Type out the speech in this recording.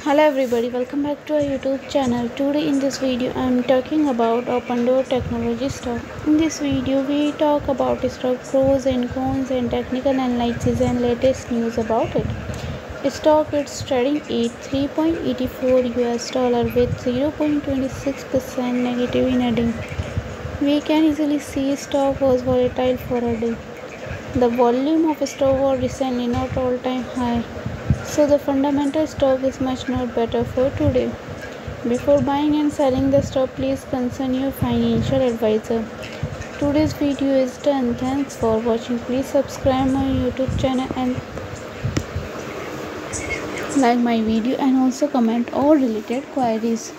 Hello everybody, welcome back to our YouTube channel. Today in this video I am talking about Opendoor technology stock. In this video we talk about stock pros and cons and technical analysis and latest news about it. Stock is trading at 3.84 US dollar with 0.26% negative in a day. We can easily see stock was volatile for a day. The volume of stock was recently not all-time high. So the fundamental stock is much not better for today. Before buying and selling the stock, please consult your financial advisor. Today's video is done. Thanks for watching. Please subscribe my YouTube channel and like my video and also comment all related queries.